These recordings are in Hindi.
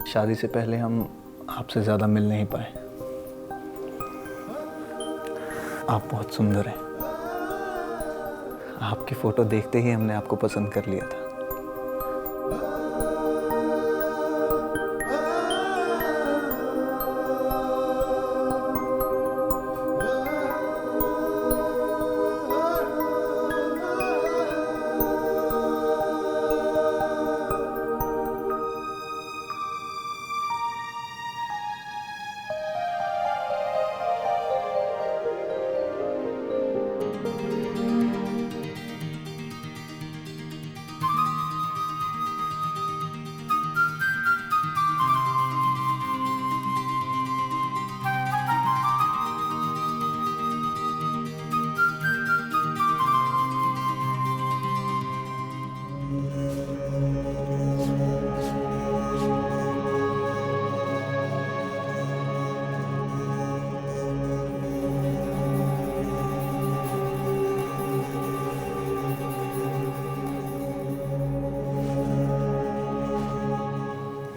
शादी से पहले हम आपसे ज़्यादा मिल नहीं पाए। आप बहुत सुंदर हैं। आपकी फ़ोटो देखते ही हमने आपको पसंद कर लिया था।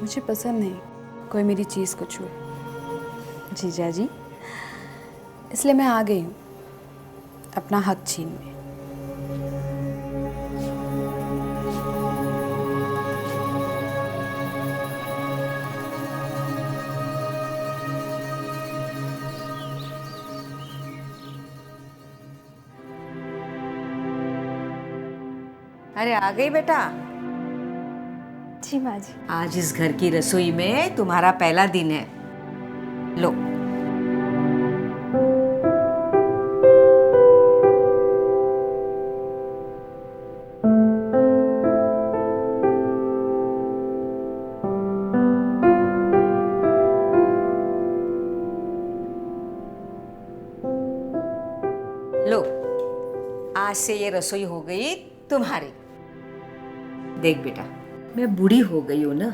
मुझे पसंद नहीं कोई मेरी चीज़ को छुए जीजा जी, इसलिए मैं आ गई हूँ अपना हक छीनने। अरे आ गई बेटा। जी माँ जी। आज इस घर की रसोई में तुम्हारा पहला दिन है। लो। लो, आज से ये रसोई हो गई तुम्हारी। देख बेटा, मैं बूढ़ी हो गई हूँ ना,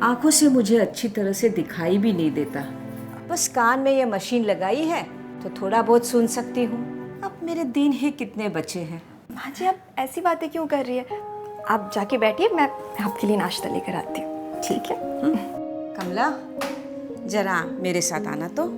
आंखों से मुझे अच्छी तरह से दिखाई भी नहीं देता। बस कान में ये मशीन लगाई है तो थोड़ा बहुत सुन सकती हूँ। अब मेरे दिन ही कितने बचे हैं। माँ जी आप ऐसी बातें क्यों कर रही है? आप जाके बैठिए, मैं आपके लिए नाश्ता लेकर आती हूँ। ठीक है? कमला, जरा मेरे साथ आना तो।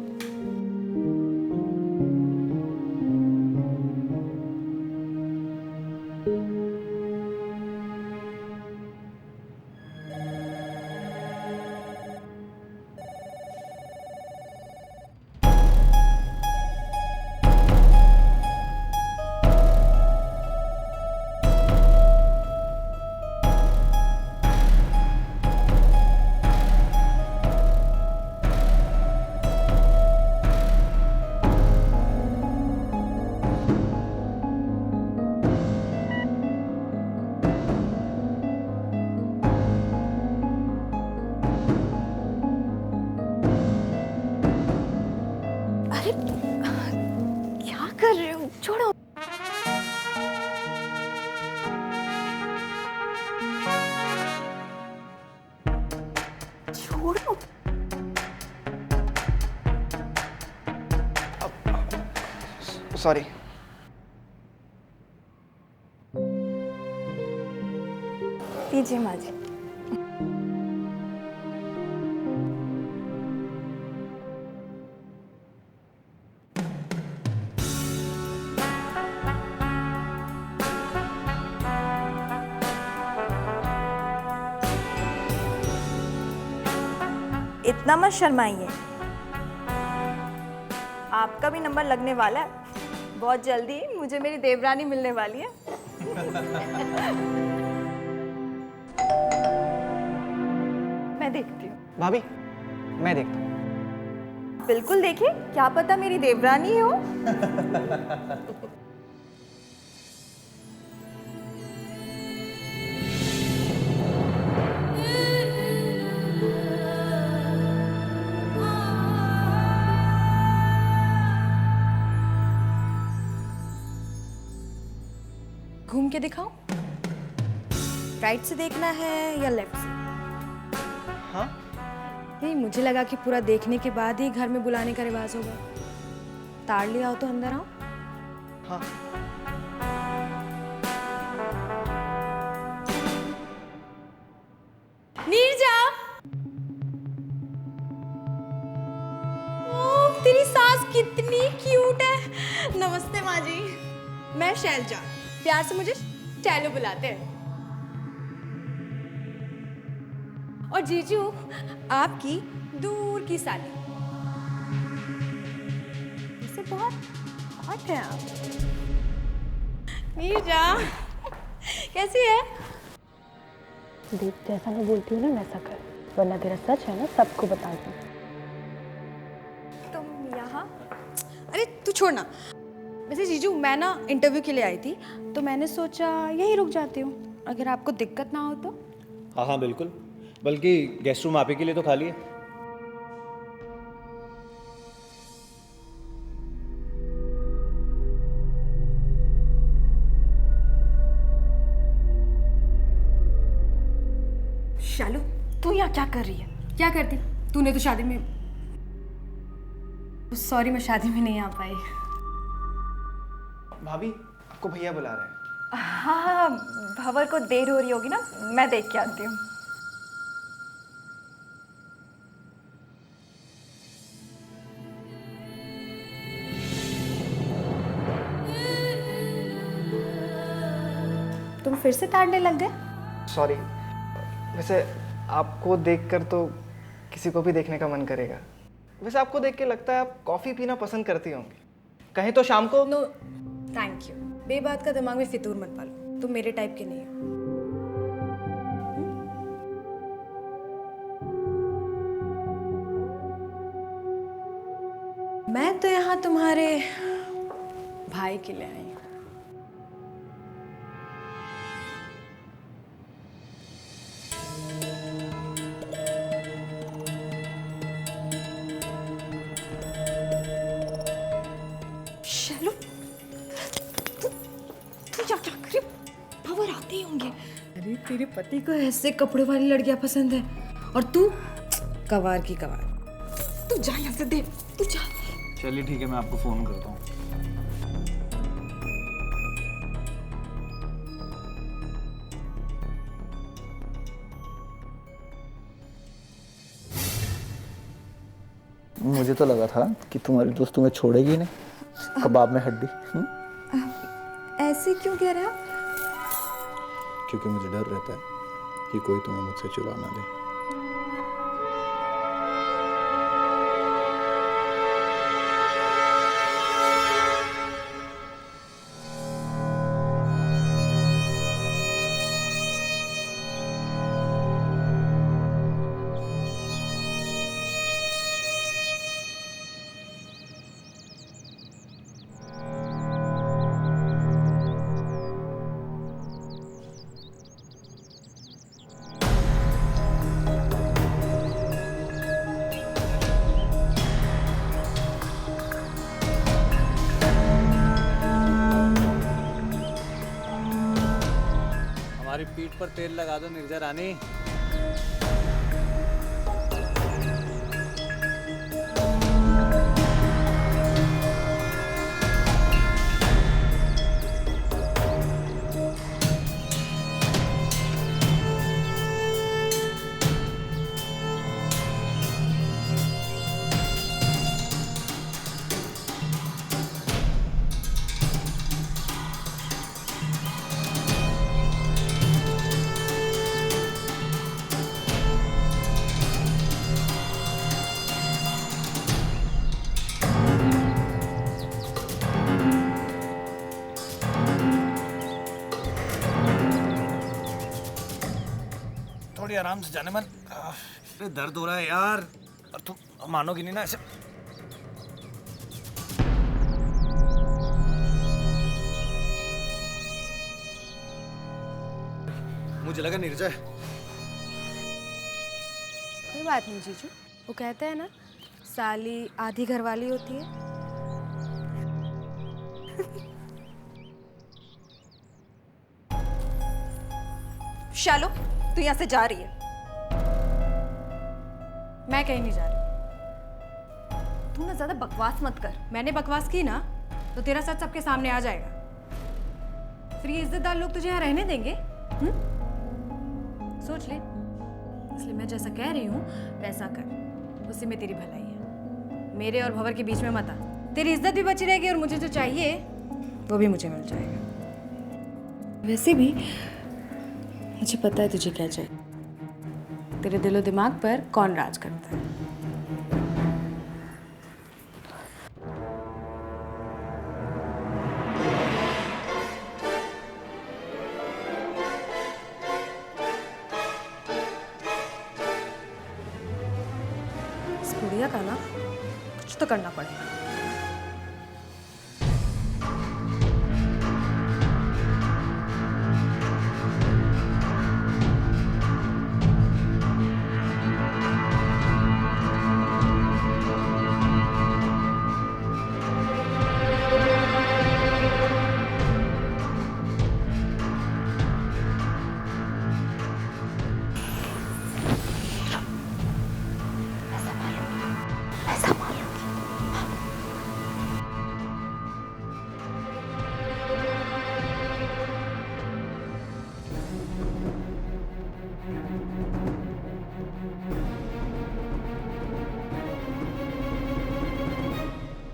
अरे क्या कर रहे हो? छोड़ो। छोड़ो। सॉरी। पीजिए माँ जी। इतना मत शर्माइए, आपका भी नंबर लगने वाला है। बहुत जल्दी मुझे मेरी देवरानी मिलने वाली है। मैं देखती हूँ। भाभी, मैं देखता हूँ। बिल्कुल देखिए, क्या पता मेरी देवरानी हो। घूम के दिखाऊं? राइट से देखना है या लेफ्ट से? हाँ? नहीं, मुझे लगा कि पूरा देखने के बाद ही घर में बुलाने का रिवाज होगा। ताड़ ले आओ तो अंदर आओ। हाँ। नीरजा, कितनी क्यूट है। नमस्ते माँ जी। मैं शैलजा, प्यार से मुझे शैलू बुलाते हैं। और जीजू आपकी दूर की साली। इससे बहुत हॉट है आप। नीरजा कैसी है? देख, जैसा मैं बोलती हूँ ना वैसा कर, वरना तेरा सच है ना सबको बता दूँ। तुम यहाँ? अरे तू छोड़ ना। वैसे जीजू मैं ना इंटरव्यू के लिए आई थी, तो मैंने सोचा यहीं रुक जाती हूँ, अगर आपको दिक्कत ना हो तो। हाँ हाँ बिल्कुल, बल्कि गेस्ट रूम आप ही के लिए तो खाली है। शालू तू यहाँ क्या कर रही है? क्या करती? तूने तो शादी में, सॉरी मैं शादी में नहीं आ पाई। भाभी आपको भैया बुला रहे हैं। हाँ, भंवर को देर हो रही होगी ना, मैं देख के आती हूँ। तुम फिर से ताड़ने लग गए? सॉरी, वैसे आपको देखकर तो किसी को भी देखने का मन करेगा। वैसे आपको देख के लगता है आप कॉफ़ी पीना पसंद करती होंगी। कहीं तो शाम को। No thank you. बेबात का दिमाग में फितूर मत पालो, तुम मेरे टाइप के नहीं हो। मैं तो यहाँ तुम्हारे भाई के लिए आई हूँ। शैलू तू क्या कर रही? भंवर आते ही होंगे। अरे तेरे पति को ऐसे कपड़े वाली लड़कियां पसंद है, और तू कवार की कवार। तू जा यहाँ से, दे तू जा। चलिए ठीक है, मैं आपको फ़ोन करता हूँ। मुझे तो लगा था कि तुम्हारी दोस्त तुम्हें छोड़ेगी नहीं, कबाब में हड्डी। ऐसे क्यों कह रहा? क्योंकि मुझे डर रहता है कि कोई तुम्हें मुझसे चुरा ना दे। हमारी पीठ पर तेल लगा दो निर्जा रानी। थोड़ी आराम से जाने मन। अरे दर्द हो रहा है यार, और तुम मानोगी नहीं ना ऐसे। मुझे लगा निर्जा है। कोई बात नहीं जीजू, वो कहते हैं ना साली आधी घरवाली होती है। शालू तू यहाँ से जा रही है? मैं कहीं नहीं जा रही। तू ना ज्यादा बकवास मत कर। मैंने बकवास की ना तो तेरा सच सबके सामने आ जाएगा। फिर ये इज्जतदार लोग तुझे यहाँ रहने देंगे? सोच ले। इसलिए मैं जैसा कह रही हूँ वैसा कर, उसी में तेरी भलाई है। मेरे और भंवर के बीच में मत आ। तेरी इज्जत भी बची रहेगी और मुझे जो चाहिए वो भी मुझे मिल जाएगा। वैसे भी मुझे पता है तुझे क्या चाहिए। तेरे दिलो दिमाग पर कौन राज करता है। इस बुढ़िया का ना कुछ तो करना पड़ेगा।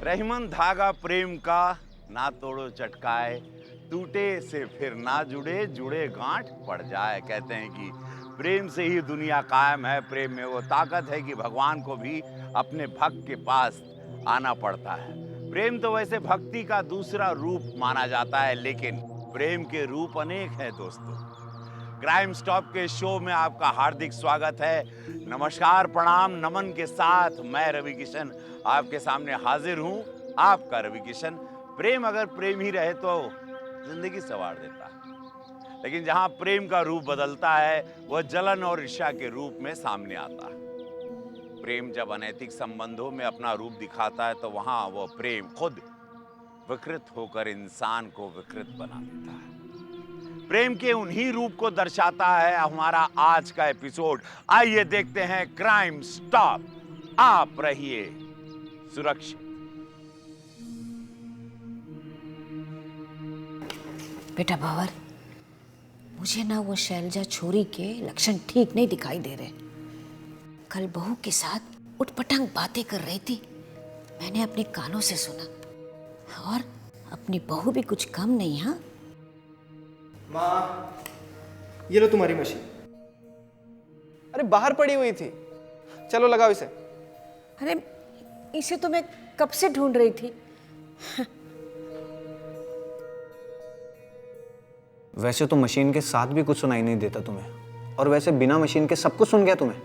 रहीमन धागा प्रेम का ना तोड़ो चटकाए, टूटे से फिर ना जुड़े, जुड़े गांठ पड़ जाए। कहते हैं कि प्रेम से ही दुनिया कायम है। प्रेम में वो ताकत है कि भगवान को भी अपने भक्त के पास आना पड़ता है। प्रेम तो वैसे भक्ति का दूसरा रूप माना जाता है, लेकिन प्रेम के रूप अनेक हैं दोस्तों। क्राइम स्टॉप के शो में आपका हार्दिक स्वागत है। नमस्कार, प्रणाम, नमन के साथ मैं रवि किशन आपके सामने हाजिर हूं, आपका रवि किशन। प्रेम अगर प्रेम ही रहे तो जिंदगी संवार देता है, लेकिन जहां प्रेम का रूप बदलता है वह जलन और ईर्ष्या के रूप में सामने आता है। प्रेम जब अनैतिक संबंधों में अपना रूप दिखाता है तो वहां वह प्रेम खुद विकृत होकर इंसान को विकृत बना देता है। प्रेम के उन्हीं रूप को दर्शाता है हमारा आज का एपिसोड। आइए देखते हैं क्राइम स्टॉप। आप रहिए सुरक्षित। बेटा भंवर, मुझे ना वो शैलजा छोरी के लक्षण ठीक नहीं दिखाई दे रहे। कल बहू के साथ उटपटांग बातें कर रही थी, मैंने अपने कानों से सुना। और अपनी बहू भी कुछ कम नहीं। हाँ माँ, ये लो तुम्हारी मशीन। अरे बाहर पड़ी हुई थी, चलो लगाओ इसे। अरे इसे तो मैं कब से ढूंढ रही थी। वैसे तो मशीन के साथ भी कुछ सुनाई नहीं देता तुम्हें, और वैसे बिना मशीन के सब कुछ सुन गया तुम्हें।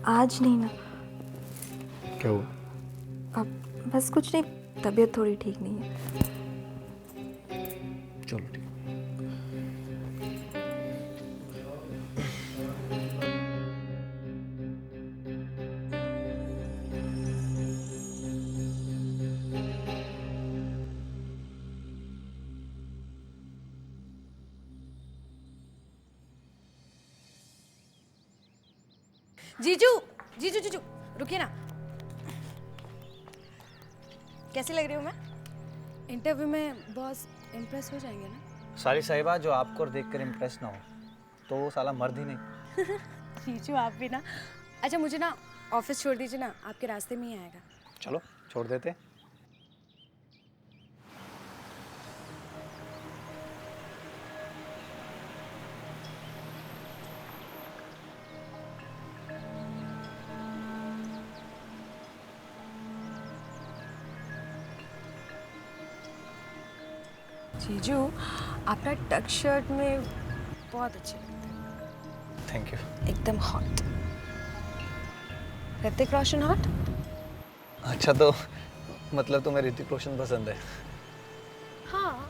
आज नहीं ना। क्या हुआ? अब बस कुछ नहीं, तबीयत थोड़ी ठीक नहीं है। चलो ठीक। जीजू जीजू जीजू रुकिए ना। कैसी लग रही हूँ मैं? इंटरव्यू में बॉस इम्प्रेस हो जाएंगे ना? सारी साहिबा जो आपको देखकर इम्प्रेस ना हो तो वो साला मर्द ही नहीं। जीजू आप भी ना। अच्छा मुझे ना ऑफिस छोड़ दीजिए ना, आपके रास्ते में ही आएगा। चलो छोड़ देते। जीजू आपका टक शर्ट में बहुत अच्छे लगते हैं। Thank you. एकदम हॉट। ऋतिक रोशन हॉट? अच्छा, तो मतलब तुम्हें ऋतिक रोशन पसंद है? हाँ,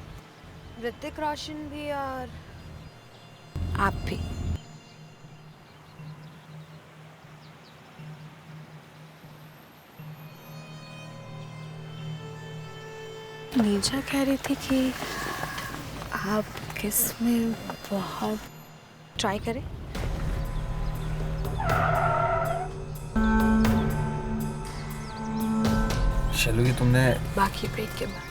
ऋतिक रोशन भी और आप भी। नीचा कह रही थी कि आप किस में बहुत ट्राई करें। शैलू, ये तुमने बाकी ब्रेक के बाद।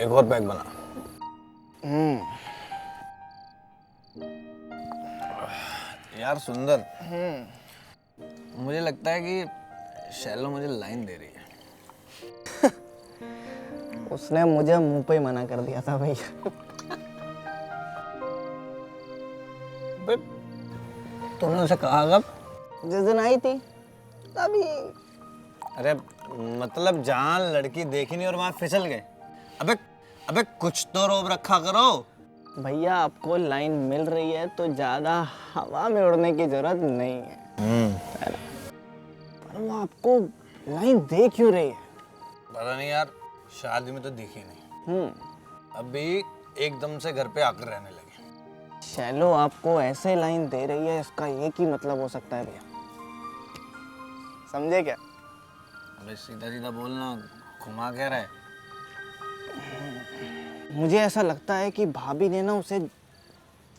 एक और पैक बना। यार सुंदर, मुझे लगता है कि शैलो मुझे लाइन दे रही है। उसने मुझे मुंह पे ही मना कर दिया था भैया। बे, तूने उसे कहा कब? जिस दिन आई थी तभी। अरे मतलब जहाँ लड़की देखी नहीं और वहाँ फिसल गए। अबे अबे कुछ तो रोब रखा करो। भैया आपको लाइन मिल रही है तो ज्यादा हवा में उड़ने की जरूरत नहीं है। पर वो आपको लाइन दे क्यों रही है? पता नहीं यार, शादी में तो दिखी नहीं। अभी एकदम से घर पे आकर रहने लगे। शैलो आपको ऐसे लाइन दे रही है, इसका एक ही मतलब हो सकता है भैया, समझे क्या? अबे सीधा सीधा बोलना, घुमा कह रहा है। मुझे ऐसा लगता है कि भाभी ने ना उसे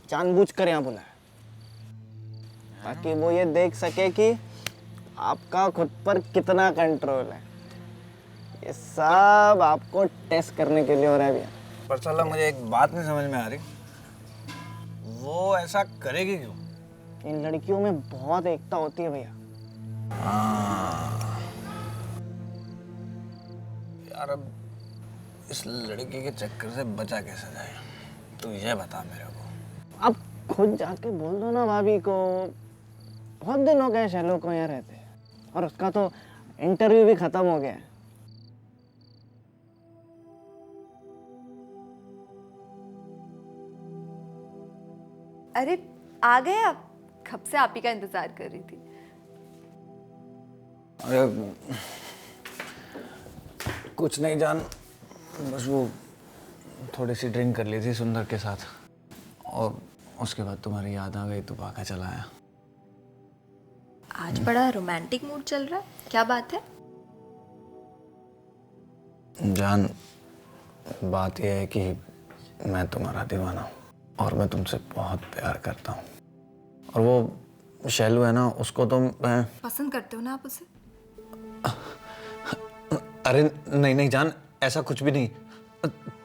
जानबूझकर यहाँ बुलाया ताकि वो ये देख सके कि आपका खुद पर कितना कंट्रोल है। ये सब आपको टेस्ट करने के लिए हो रहा है भैया। पर साला मुझे एक बात नहीं समझ में आ रही, वो ऐसा करेगी क्यों? इन लड़कियों में बहुत एकता होती है भैया। यार अब इस लड़की के चक्कर से बचा कैसे जाए, तू ये बता मेरे को। आप खुद जाके बोल दो ना भाभी को। बहुत दिन हो गए शैलो को यहाँ रहते, और उसका तो इंटरव्यू भी खत्म हो गया है। अरे आ गए आप? कब से आप ही का इंतजार कर रही थी। अरे कुछ नहीं जान, बस वो थोड़ी सी ड्रिंक कर ली थी सुंदर के साथ, और उसके बाद तुम्हारी याद आ गई तो भागा चला आया। आज बड़ा रोमांटिक मूड चल रहा है, क्या बात है? जान, बात यह है कि मैं तुम्हारा दीवाना हूँ और मैं तुमसे बहुत प्यार करता हूँ। और वो शैलू है ना, उसको तो मैं पसंद करते हो ना आप उसे? अरे नहीं नहीं जान, ऐसा कुछ भी नहीं,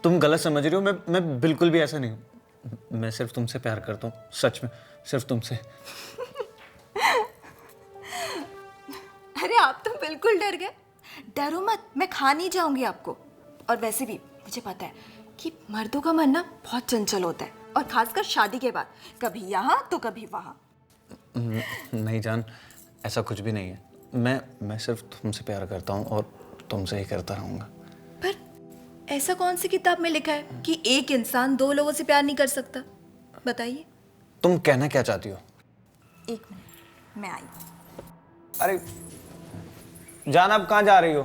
तुम गलत समझ रही हो। मैं बिल्कुल भी ऐसा नहीं हूँ। मैं सिर्फ तुमसे प्यार करता हूँ, सच में, सिर्फ तुमसे। अरे आप तो बिल्कुल डर गए। डरो मत, मैं खा नहीं जाऊंगी आपको। और वैसे भी मुझे पता है कि मर्दों का मन ना बहुत चंचल होता है, और खासकर शादी के बाद, कभी यहाँ तो कभी वहाँ। नहीं जान, ऐसा कुछ भी नहीं है। मैं सिर्फ तुमसे प्यार करता हूँ और तुमसे ही करता रहूँगा। पर ऐसा कौन सी किताब में लिखा है कि एक इंसान दो लोगों से प्यार नहीं कर सकता? बताइए। तुम कहना क्या चाहती हो? एक मिनट, मैं आई। अरे जान, आप कहाँ जा रही हो?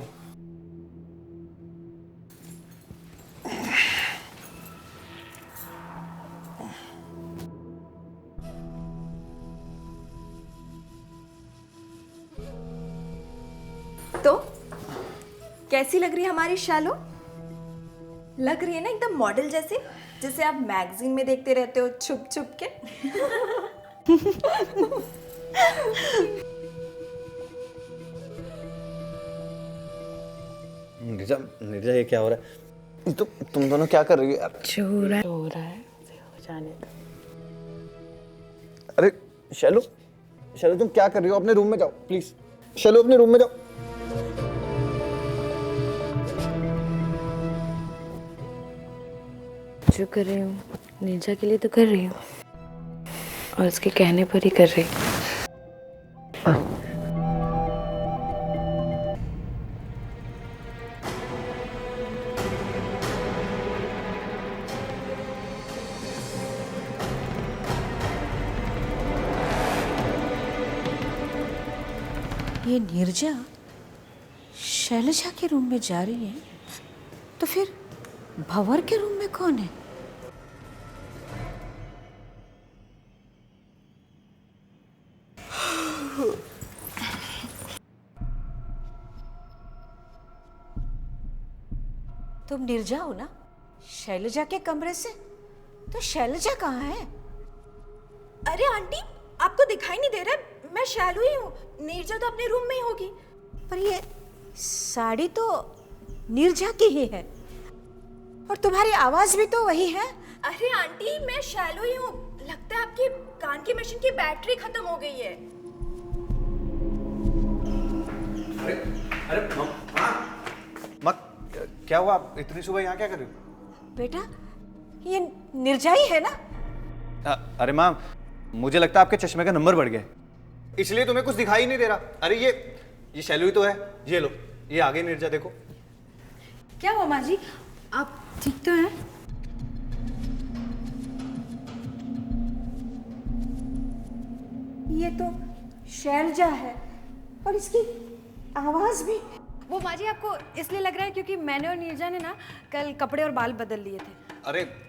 तो कैसी लग रही है हमारी शैलो? लग रही है ना एकदम मॉडल जैसी, जिसे आप मैगजीन में देखते रहते हो छुप छुप के। नीरजा, नीरजा ये क्या हो रहा है? तो तुम दोनों क्या कर रही हो यार? हो रहा है, हो जाने दो। अरे शैलू, शैलू तुम क्या कर रही हो? अपने रूम में जाओ प्लीज। शैलू अपने रूम में जाओ। जो कर रही हूँ नीरजा के लिए तो कर रही हूँ। और उसके कहने पर ही कर रही। ये नीरजा शैलजा के रूम में जा रही है, तो फिर भंवर के रूम में कौन है? तुम नीरजा हो ना, शैलजा के कमरे से? तो शैलजा कहाँ है? अरे आंटी, आपको दिखाई नहीं दे रहा? मैं शैलू ही हूँ, नीरजा तो अपने रूम में ही होगी। पर ये साड़ी तो नीरजा की ही है और तुम्हारी आवाज भी तो वही है। अरे आंटी, मैं शैलू ही हूँ। लगता है आपकी कान की मशीन की बैटरी खत्म हो गई है। अरे अरे माँ, क्या हुआ? आप इतनी सुबह यहाँ क्या कर रहे हो? बेटा, ये नीरजा ही है ना? अरे माँ, मुझे लगता है आपके चश्मे का नंबर बढ़ गया, इसलिए तुम्हें कुछ दिखाई नहीं दे रहा। अरे ये शैलू ही तो है। ये लो, ये आ गई नीरजा, देखो। क्या हुआ माँ जी, आप ठीक तो हैं? ये तो शैलजा है और इसकी आवाज भी। वो माँ जी आपको इसलिए लग रहा है क्योंकि मैंने और नीरजा ने ना कल कपड़े और बाल बदल लिए थे।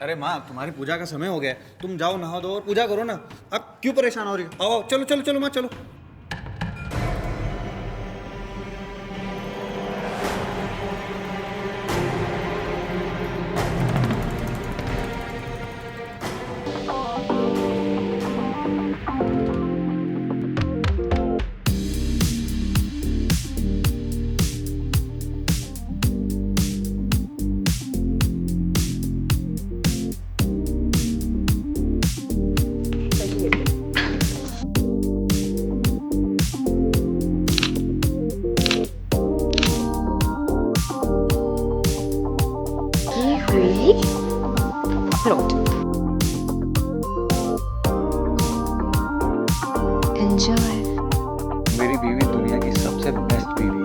अरे माँ, तुम्हारी पूजा का समय हो गया है, तुम जाओ नहा दो और पूजा करो ना। अब क्यों परेशान हो रही हो? आओ, चलो चलो चलो माँ, चलो। मेरी बीवी दुनिया की सबसे बेस्ट बीवी।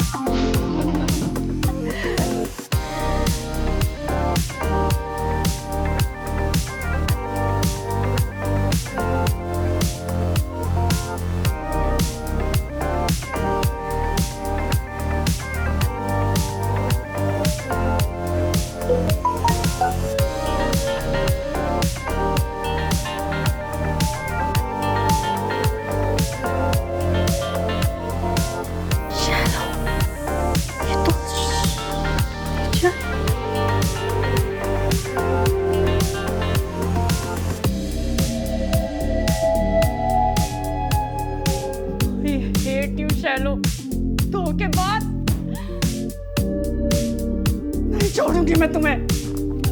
नहीं छोड़ूंगी मैं तुम्हें,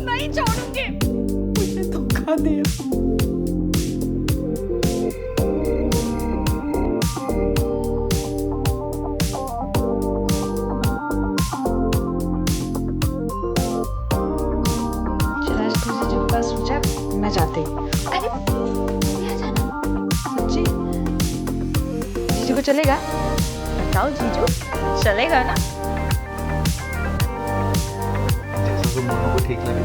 नहीं छोड़ूंगी। मुझे धोखा दिया। सोचा मैं जाती हूँ। अरे सच्ची जीजू को चलेगा? बताओ जीजू, चलेगा ना? जैसा तुम दोनों को ठीक लगे।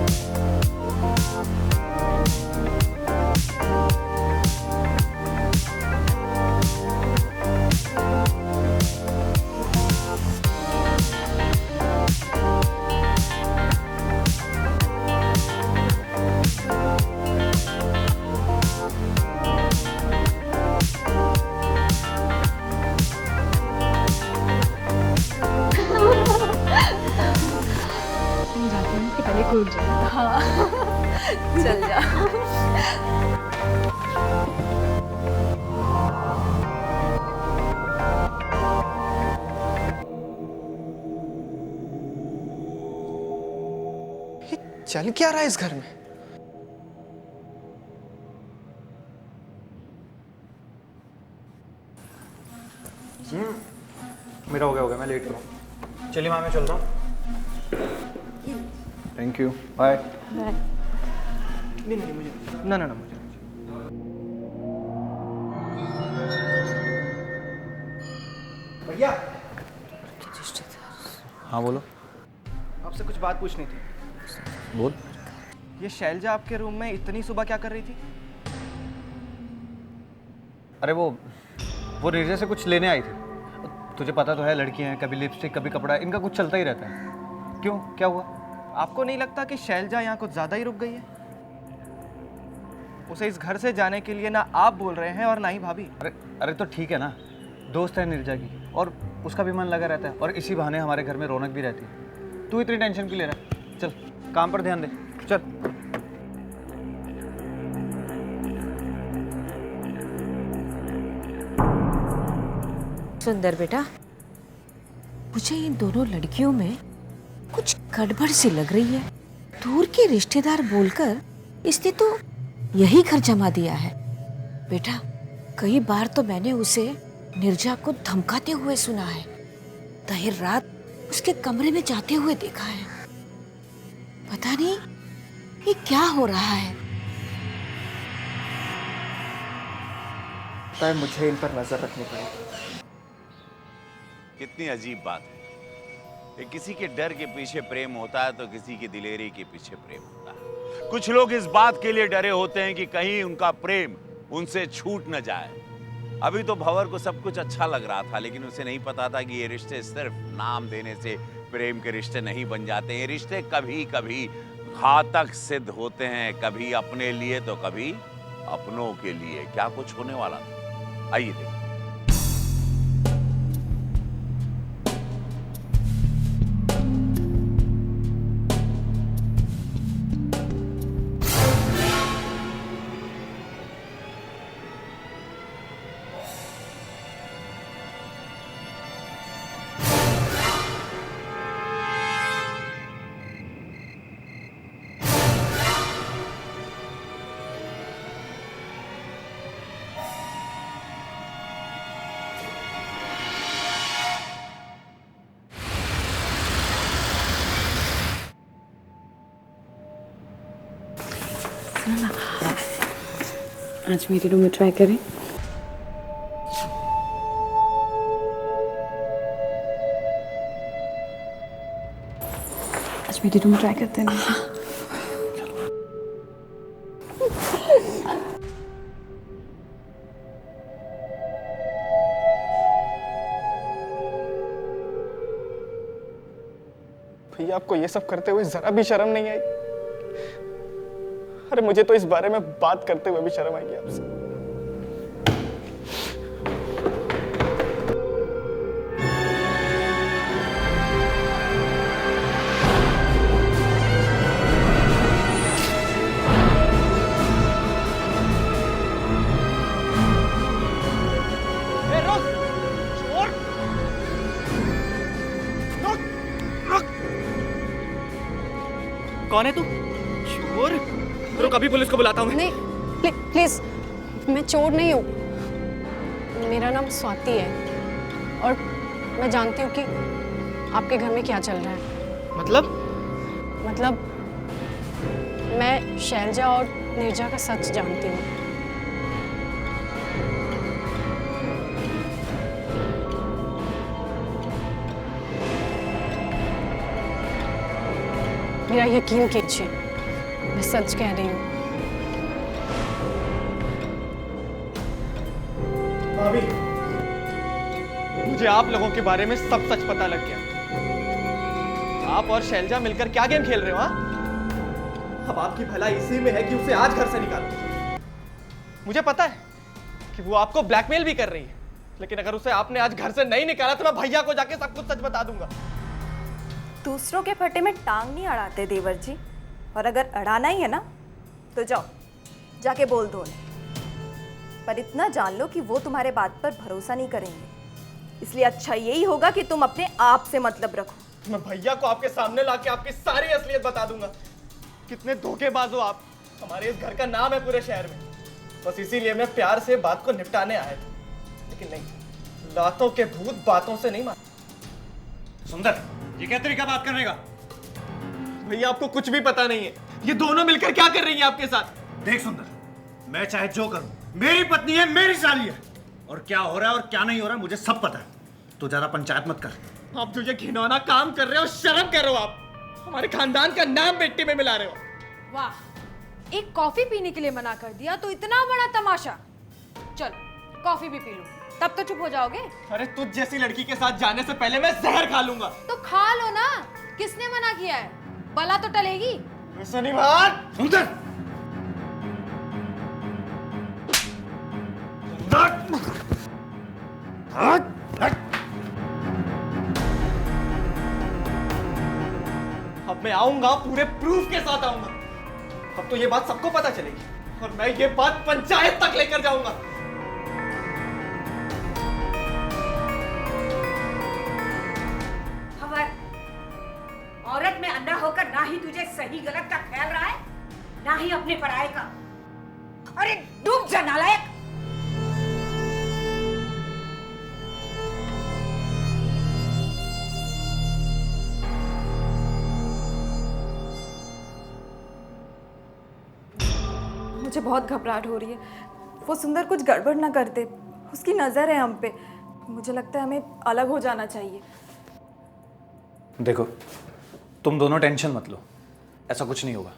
पहले कूद जाए। हाँ चल जा। ये चल क्या रहा है इस घर में? मेरा हो गया, मैं लेट रहा हूँ। चलिए माँ, मैं चलता हूँ। Thank you, bye. नहीं मुझे ना मुझे। भैया। हाँ बोलो। आपसे कुछ बात पूछनी थी। बोल। ये शैलजा आपके रूम में इतनी सुबह क्या कर रही थी? अरे वो नीरजा से कुछ लेने आई थी। तुझे पता तो है, लड़की हैं, कभी लिपस्टिक कभी कपड़ा, इनका कुछ चलता ही रहता है। क्यों, क्या हुआ? आपको नहीं लगता कि शैलजा यहाँ कुछ ज़्यादा ही रुक गई है? उसे इस घर से जाने के लिए ना आप बोल रहे हैं और ना ही भाभी। अरे तो ठीक है ना, दोस्त है नीरजा की और उसका भी मन लगा रहता है, और इसी बहाने हमारे घर में रौनक भी रहती है। तू इतनी टेंशन क्यों ले रहा है? चल काम पर ध्यान दे, चल। सुंदर बेटा, मुझे इन दोनों लड़कियों में कुछ गड़बड़ सी लग रही है। दूर के रिश्तेदार बोलकर इसने तो यही घर जमा दिया है। बेटा, कई बार तो मैंने उसे नीरजा को धमकाते हुए सुना है। देर रात उसके कमरे में जाते हुए देखा है। पता नहीं ये क्या हो रहा है। पता है, मुझे इन पर नजर रखनी पड़ेगी। कितनी अजीब बात है। ये किसी के डर के पीछे प्रेम होता है तो किसी की दिलेरी के पीछे प्रेम होता है। कुछ लोग इस बात के लिए डरे होते हैं कि कहीं उनका प्रेम उनसे छूट न जाए। अभी तो भंवर को सब कुछ अच्छा लग रहा था, लेकिन उसे नहीं पता था कि ये रिश्ते सिर्फ नाम देने से प्रेम के रिश्ते नहीं बन जाते। ये रिश्ते कभी कभी घातक सिद्ध होते हैं, कभी अपने लिए तो कभी अपनों के लिए। क्या कुछ होने वाला था, आइए देखिए। आज मेरे रूम में ट्राई करें। आज मेरे रूम में ट्राई करते हैं। भैया, आपको ये सब करते हुए जरा भी शर्म नहीं आई? अरे मुझे तो इस बारे में बात करते हुए भी शर्म आएगी आपसे। कौन है तू? चोर? रुक, अभी पुलिस को बुलाता हूँ मैं। नहीं, प्लीज, मैं चोर नहीं हूँ। मेरा नाम स्वाति है और मैं जानती हूँ कि आपके घर में क्या चल रहा है। मतलब मैं शैलजा और नीरजा का सच जानती हूँ। मेरा यकीन कीजिए, मैं सच कह रही हूँ। भाभी, मुझे आप लोगों के बारे में सब सच पता लग गया। आप और शैलजा मिलकर क्या गेम खेल रहे हो? हाँ, अब आपकी भलाई इसी में है कि उसे आज घर से निकालो। मुझे पता है कि वो आपको ब्लैकमेल भी कर रही है, लेकिन अगर उसे आपने आज घर से नहीं निकाला तो मैं भैया को जाके सब कुछ सच बता दूंगा। दूसरों के फटे में टांग नहीं अड़ाते देवर जी, और अगर अड़ाना ही है ना तो जाओ जाके बोल दो उन्हें। पर इतना जान लो कि वो तुम्हारे बात पर भरोसा नहीं करेंगे, इसलिए अच्छा यही होगा कि तुम अपने आप से मतलब रखो। मैं भैया को आपके सामने लाके आपकी सारी असलियत बता दूंगा। कितने धोखेबाज हो आप। हमारे इस घर का नाम है पूरे शहर में। बस इसीलिए मैं प्यार से बात को निपटाने आया था, लेकिन नहीं, लातों के भूत बातों से नहीं मानते। सुंदर, ये क्या तरीका बात करने का? भैया, आपको कुछ भी पता नहीं है। ये दोनों मिलकर क्या कर रही हैं आपके साथ? देख सुंदर, मैं चाहे जो करूं, मेरी पत्नी है, मेरी साली है, और क्या हो रहा है और क्या नहीं हो रहा है मुझे सब पता है। तो ज़्यादा पंचायत मत कर। आप जो ये घिनौना काम कर रहे हो, शर्म करो आप। हमारे खानदान का नाम मिट्टी में मिला रहे हो। वाह, एक कॉफी पीने के लिए मना कर दिया तो इतना बड़ा तमाशा। चल कॉफी भी पी लो, तब तो चुप हो जाओगे। अरे तुझ जैसी लड़की के साथ जाने से पहले मैं जहर खा लूंगा। तो खा लो ना, किसने मना किया है? बला तो टलेगी। शनिवार उधर अब मैं आऊंगा, पूरे प्रूफ के साथ आऊंगा। अब तो ये बात सबको पता चलेगी और मैं ये बात पंचायत तक लेकर जाऊंगा। औरत में अंधा होकर ना ही तुझे सही गलत का ख्याल रहा है, ना ही अपने पराये का। अरे डूब जा नालायक। मुझे बहुत घबराहट हो रही है। वो सुंदर कुछ गड़बड़ ना करते, उसकी नज़र है हम पे। मुझे लगता है हमें अलग हो जाना चाहिए। देखो, तुम दोनों टेंशन मत लो, ऐसा कुछ नहीं होगा।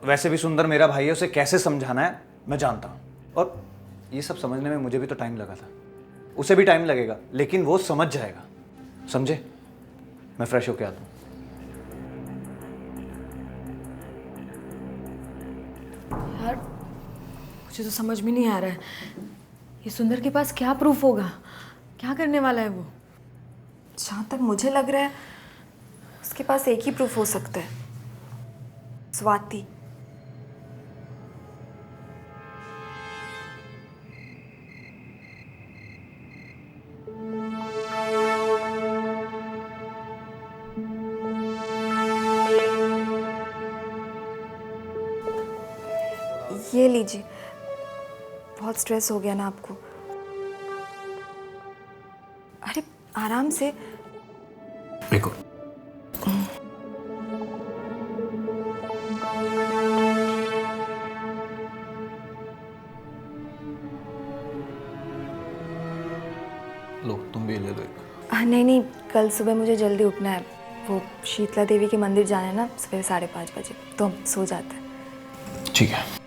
वैसे भी सुंदर मेरा भाई है, उसे कैसे समझाना है मैं जानता हूँ। और ये सब समझने में मुझे भी तो टाइम लगा था, उसे भी टाइम लगेगा, लेकिन वो समझ जाएगा, समझे? मैं फ्रेश होके आता हूँ। यार मुझे तो समझ में नहीं आ रहा है, ये सुंदर के पास क्या प्रूफ होगा? क्या करने वाला है वो? जहाँ तक मुझे लग रहा है उसके पास एक ही प्रूफ हो सकता है, स्वाति। ये लीजिए, बहुत स्ट्रेस हो गया ना आपको? अरे आराम से। देखो, लो तुम भी ले दो एक। नहीं नहीं, कल सुबह मुझे जल्दी उठना है। वो शीतला देवी के मंदिर जाना है ना सुबह 5:30 बजे, तो हम सो जाते हैं। ठीक है।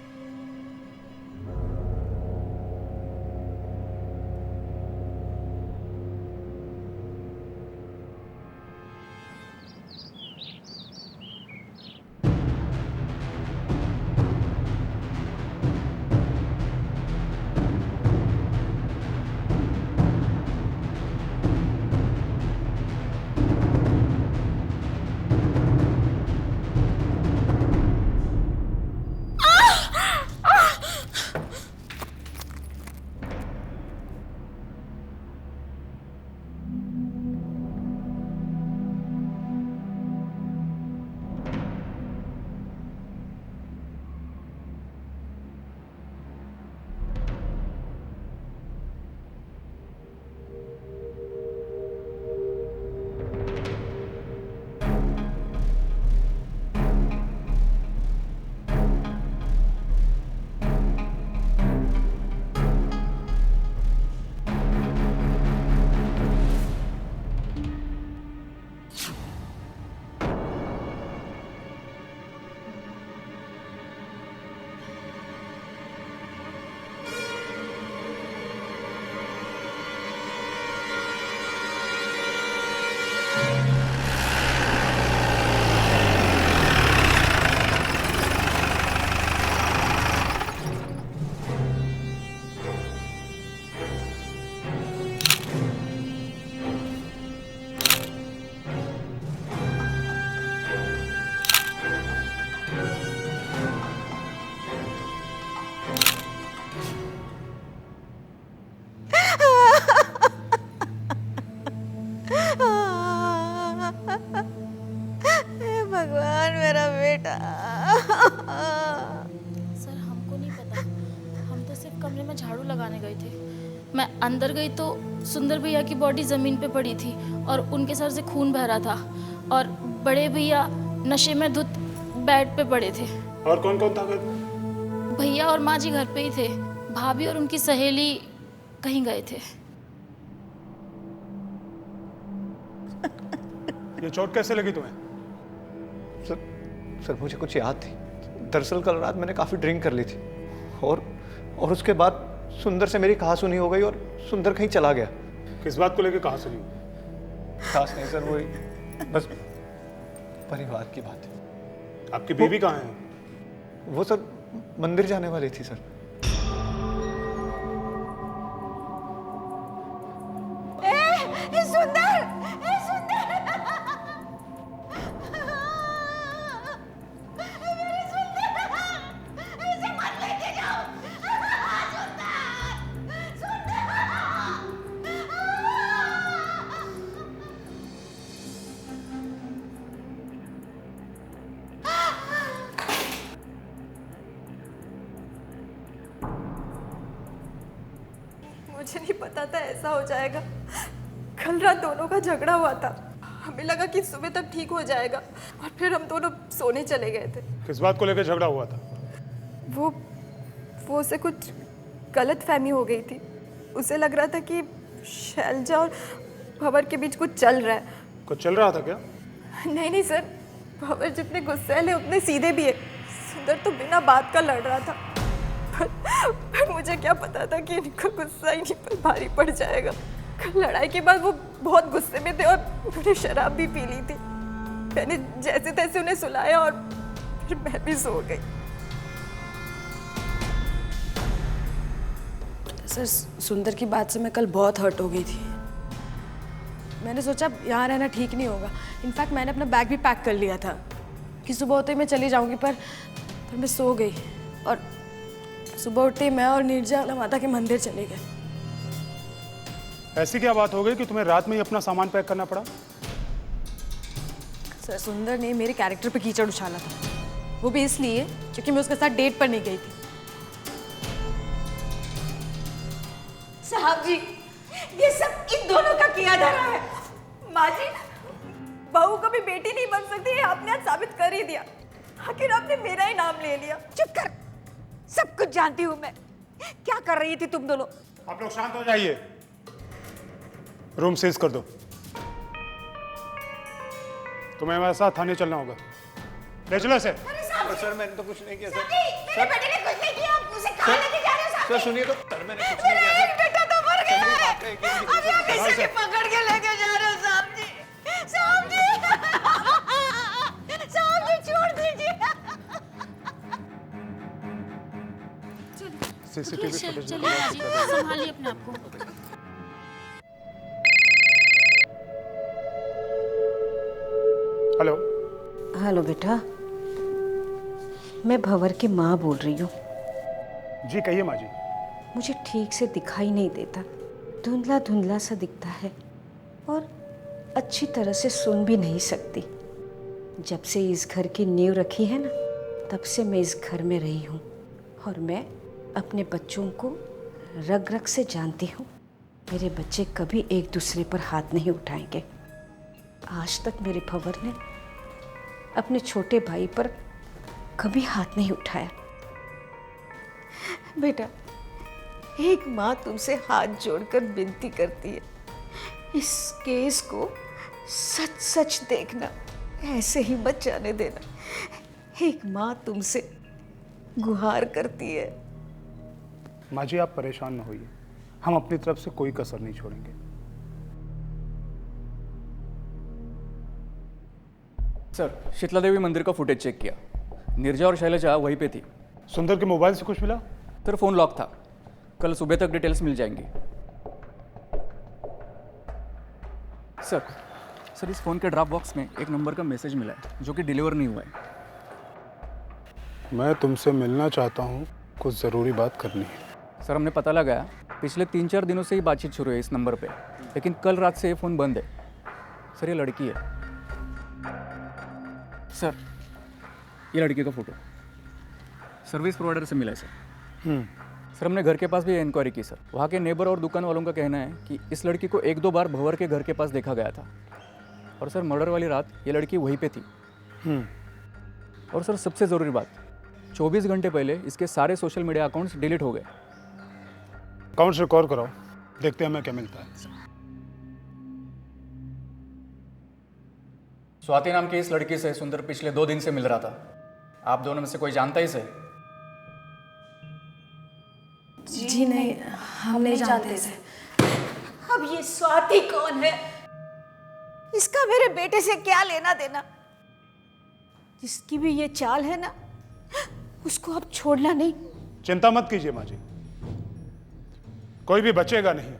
भगवान मेरा बेटा। सर हमको नहीं पता, हम तो सिर्फ कमरे में झाड़ू लगाने गए थे। मैं अंदर गई तो सुंदर भैया की बॉडी ज़मीन पे पड़ी थी और उनके सर से खून बह रहा था, और बड़े भैया नशे में धुत बेड पे पड़े थे। और कौन कौन था घर? भैया और माँ जी घर पे ही थे, भाभी और उनकी सहेली कहीं गए थे। ये चोट कैसे लगी तुम्हें? सर मुझे कुछ याद थी। दरअसल कल रात मैंने काफ़ी ड्रिंक कर ली थी और उसके बाद सुंदर से मेरी कहासुनी हो गई और सुंदर कहीं चला गया। किस बात को लेकर कहासुनी? खास नहीं सर, वही बस परिवार की बात है। आपकी बीवी कहाँ है? वो सर मंदिर जाने वाली थी सर। मुझे नहीं पता था ऐसा हो जाएगा। कल रात दोनों का झगड़ा हुआ था। हमें लगा कि सुबह तक ठीक हो जाएगा और फिर हम दोनों सोने चले गए थे। किस बात को लेकर झगड़ा हुआ था? वो उसे कुछ गलत फहमी हो गई थी। उसे लग रहा था कि शैलजा और भंवर के बीच कुछ चल रहा है। कुछ चल रहा था क्या? नहीं सर, भंवर जितने गुस्सैल है उतने सीधे भी है। सुंदर तो बिना बात का लड़ रहा था, पर मुझे क्या पता था कि इनको गुस्सा ही नहीं पर भारी पड़ जाएगा। कल लड़ाई के बाद वो बहुत गुस्से में थे और उन्होंने शराब भी पी ली थी। मैंने जैसे तैसे उन्हें सुलाया और फिर मैं भी सो गई। सर, सुंदर की बात से मैं कल बहुत हर्ट हो गई थी। मैंने सोचा यहाँ रहना ठीक नहीं होगा। इनफैक्ट मैंने अपना बैग भी पैक कर लिया था कि सुबह होते ही मैं चली जाऊंगी, पर मैं सो गई और सुबह उठते ही मैं और निर्जला माता के मंदिर चले गए। ऐसी क्या बात हो गई कि तुम्हें रात में ही अपना सामान पैक करना पड़ा? सर, सुंदर ने मेरे कैरेक्टर पे कीचड़ उछाला था, वो भी इसलिए क्योंकि मैं उसके साथ डेट पर नहीं गई थी। साहब जी, ये सब इन दोनों का किया धरा है। माँ जी, बहू कभी बेटी नहीं बन सकती, ये आपने आज साबित कर ही दिया। आखिर आपने मेरा ही नाम ले लिया। चुप कर, सब कुछ जानती हूँ मैं। क्या कर रही थी तुम दोनों? आप लोग शांत हो जाइए। रूम सीज कर दो। तुम्हें हमारे साथ थाने चलना होगा। ले चलो इसे। सर मैंने तो कुछ नहीं किया सर। मेरे बेटे ने कुछ नहीं किया, आप उसे कहाँ लेके जा रहे हो साहब? सर सुनिए तो, सर मैंने कुछ नहीं किया सर। बेटा तो मर गया है। अब यहाँ किसी के पकड़ के लेके जा रहे हो साहब जी? साहब जी, साहब जी छोड़ दीजिए। सीसीटीवी फुटेज चलिए जी, संभालिए अपने आप को। हेलो। हेलो बेटा, मैं भंवर की माँ बोल रही हूँ। जी कहिए माँ जी। मुझे ठीक से दिखाई नहीं देता, धुंधला धुंधला सा दिखता है और अच्छी तरह से सुन भी नहीं सकती। जब से इस घर की नींव रखी है ना, तब से मैं इस घर में रही हूँ और मैं अपने बच्चों को रग रग से जानती हूँ। मेरे बच्चे कभी एक दूसरे पर हाथ नहीं उठाएंगे। आज तक मेरे भंवर ने अपने छोटे भाई पर कभी हाथ नहीं उठाया। बेटा, एक माँ तुमसे हाथ जोड़कर विनती करती है, इस केस को सच सच देखना, ऐसे ही मत जाने देना। एक माँ तुमसे गुहार करती है। माँ जी आप परेशान न होइए, हम अपनी तरफ से कोई कसर नहीं छोड़ेंगे। सर, शीतला देवी मंदिर का फुटेज चेक किया। निर्जा और शैलजा वहीं पे थी। सुंदर के मोबाइल से कुछ मिला? सर फ़ोन लॉक था। कल सुबह तक डिटेल्स मिल जाएंगी। सर इस फ़ोन के ड्रॉप बॉक्स में एक नंबर का मैसेज मिला है जो कि डिलीवर नहीं हुआ है। मैं तुमसे मिलना चाहता हूँ, कुछ ज़रूरी बात करनी है। सर हमने पता लगाया, पिछले 3-4 दिनों से ही बातचीत शुरू है इस नंबर पे, लेकिन कल रात से ये फ़ोन बंद है। सर ये लड़की है। सर ये लड़की का फ़ोटो सर्विस प्रोवाइडर से मिला है सर। सर हमने घर के पास भी इंक्वायरी की सर। वहाँ के नेबर और दुकान वालों का कहना है कि इस लड़की को 1-2 बार भंवर के घर के पास देखा गया था। और सर मर्डर वाली रात ये लड़की वहीं पे थी। और सर सबसे ज़रूरी बात, 24 घंटे पहले इसके सारे सोशल मीडिया अकाउंट्स डिलीट हो गए। अकाउंट्स रिकॉर्ड कराओ, देखते हैं हमें क्या मिलता है। स्वाति नाम की इस लड़की से सुंदर पिछले 2 दिन से मिल रहा था। आप दोनों में से कोई जानता ही इसे? जी नहीं, हम नहीं जानते इसे। अब ये स्वाति कौन है? इसका मेरे बेटे से क्या लेना देना? जिसकी भी ये चाल है ना, उसको अब छोड़ना नहीं। चिंता मत कीजिए माँ जी, कोई भी बचेगा नहीं।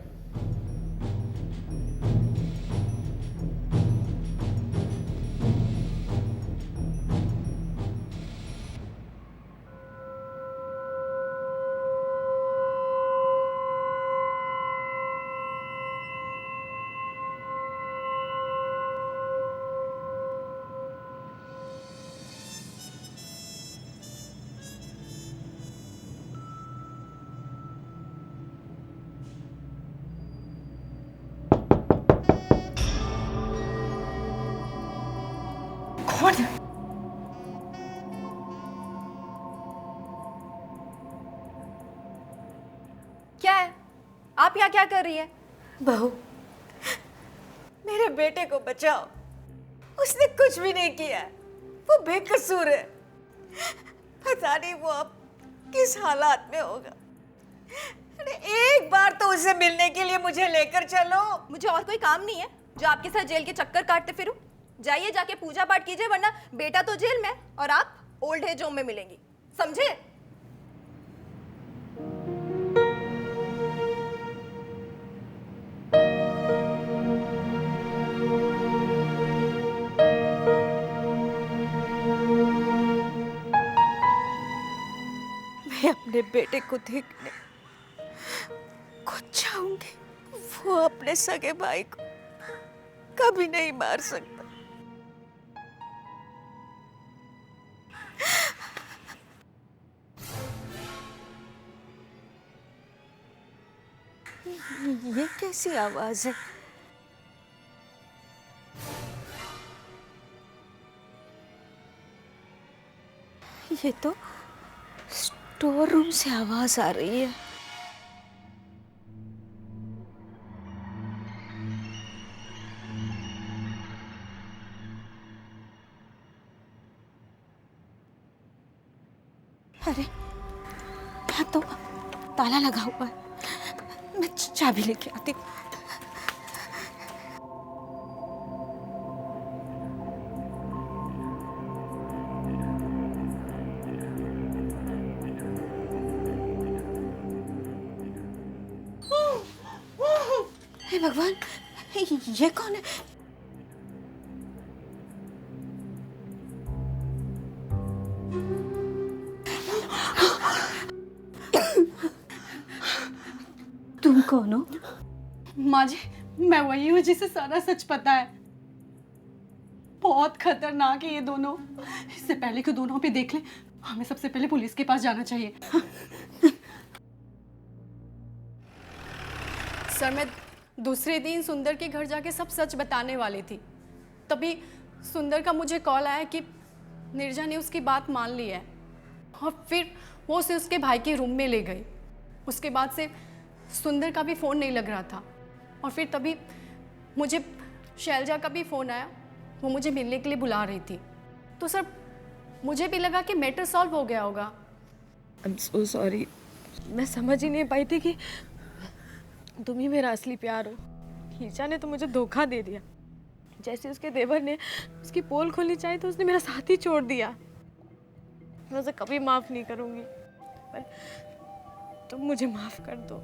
कौन है? क्या है? आप यहाँ क्या कर रही है? बहू, मेरे बेटे को बचाओ। उसने कुछ भी नहीं किया है, वो बेकसूर है। पता नहीं वो अब किस हालात में होगा। अरे एक बार तो उसे मिलने के लिए मुझे लेकर चलो। मुझे और कोई काम नहीं है जो आपके साथ जेल के चक्कर काटते फिरूं? जाइए, जाके पूजा पाठ कीजिए, वरना बेटा तो जेल में और आप ओल्ड एज होम में मिलेंगी, समझे? मैं अपने बेटे को देखने खुद चाहूंगी। वो अपने सगे भाई को कभी नहीं मार सकता। ये कैसी आवाज है? ये तो स्टोर रूम से आवाज आ रही है। अरे यहाँ तो ताला लगा हुआ है। मैं चाबी लेके आती हूँ। हे भगवान, ये कौन है? तुम कौन हो? माँ जी, मैं वही हूँ जिसे सारा सच पता है। बहुत खतरनाक है ये दोनों। इससे पहले कि दोनों पे देख ले, हमें सबसे पहले पुलिस के पास जाना चाहिए। सर, मैं दूसरे दिन सुंदर के घर जाके सब सच बताने वाली थी। तभी सुंदर का मुझे कॉल आया कि नीरजा ने उसकी बात मान ली है और फिर वो उसे उसके भाई के रूम में ले गई। उसके बाद से सुंदर का भी फ़ोन नहीं लग रहा था और फिर तभी मुझे शैलजा का भी फ़ोन आया। वो मुझे मिलने के लिए बुला रही थी। तो सर, मुझे भी लगा कि मैटर सॉल्व हो गया होगा। आई एम सो सॉरी, मैं समझ ही नहीं पाई थी कि तुम ही मेरा असली प्यार हो। नीरजा ने तो मुझे धोखा दे दिया। जैसे उसके देवर ने उसकी पोल खोलनी चाहिए तो उसने मेरा साथ ही छोड़ दिया। मैं उसे कभी माफ़ नहीं करूँगी, पर तुम मुझे माफ़ कर दो।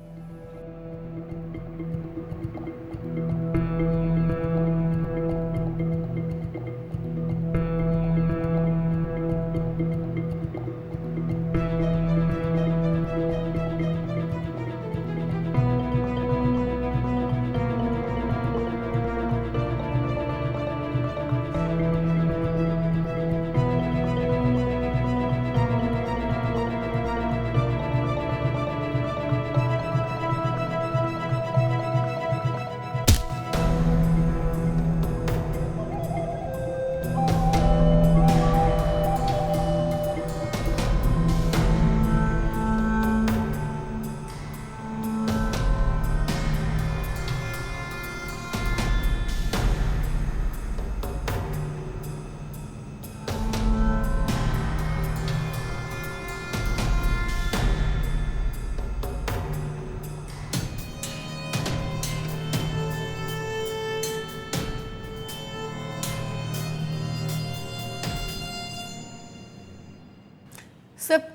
सब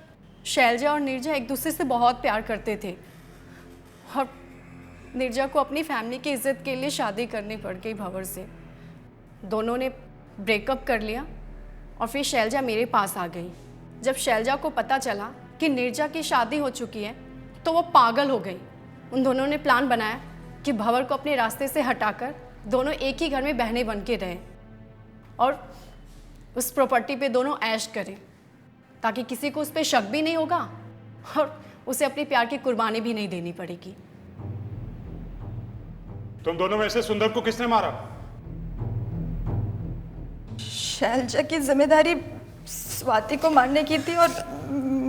शैलजा और नीरजा एक दूसरे से बहुत प्यार करते थे और नीरजा को अपनी फैमिली की इज्जत के लिए शादी करनी पड़ गई भंवर से। दोनों ने ब्रेकअप कर लिया और फिर शैलजा मेरे पास आ गई। जब शैलजा को पता चला कि नीरजा की शादी हो चुकी है तो वो पागल हो गई। उन दोनों ने प्लान बनाया कि भंवर को अपने रास्ते से हटाकर दोनों एक ही घर में बहनें बन के रहें और उस प्रॉपर्टी पे दोनों ऐश करें ताकि किसी को उस पर शक भी नहीं होगा और उसे अपने प्यार की कुर्बानी भी नहीं देनी पड़ेगी। तुम दोनों में से सुंदर को किसने मारा? शैलजा की जिम्मेदारी स्वाति को मारने की थी और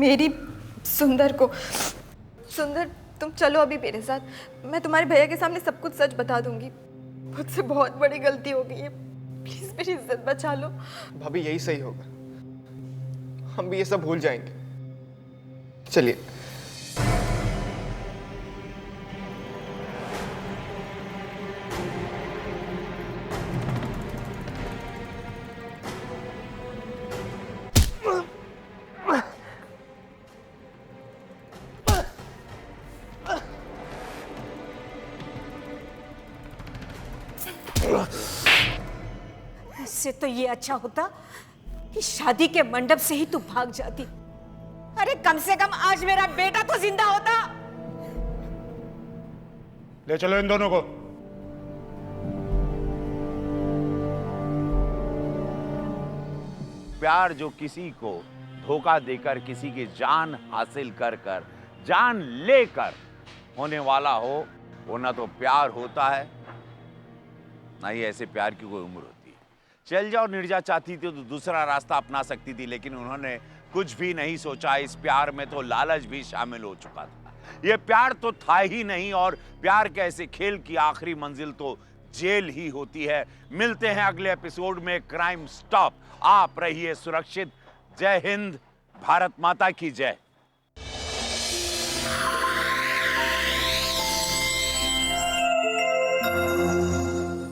मेरी सुंदर को। सुंदर तुम चलो अभी मेरे साथ, मैं तुम्हारे भैया के सामने सब कुछ सच बता दूंगी। मुझसे बहुत बड़ी गलती हो गई है, प्लीज मेरी इज्जत बचा लो। भाभी यही सही होगा, हम भी ये सब भूल जाएंगे। चलिए। इससे तो ये अच्छा होता कि शादी के मंडप से ही तू भाग जाती। अरे कम से कम आज मेरा बेटा तो जिंदा होता। ले चलो इन दोनों को। प्यार जो किसी को धोखा देकर किसी की जान हासिल कर कर जान लेकर होने वाला हो, वो ना तो प्यार होता है ना ही ऐसे प्यार की कोई उम्र होती है। शैलजा और नीरजा चाहती थी तो दूसरा रास्ता अपना सकती थी, लेकिन उन्होंने कुछ भी नहीं सोचा। इस प्यार में तो लालच भी शामिल हो चुका था। ये प्यार तो था ही नहीं और प्यार के ऐसे खेल की आखिरी मंजिल तो जेल ही होती है। मिलते हैं अगले एपिसोड में क्राइम स्टॉप। आप रहिए सुरक्षित। जय हिंद, भारत माता की जय।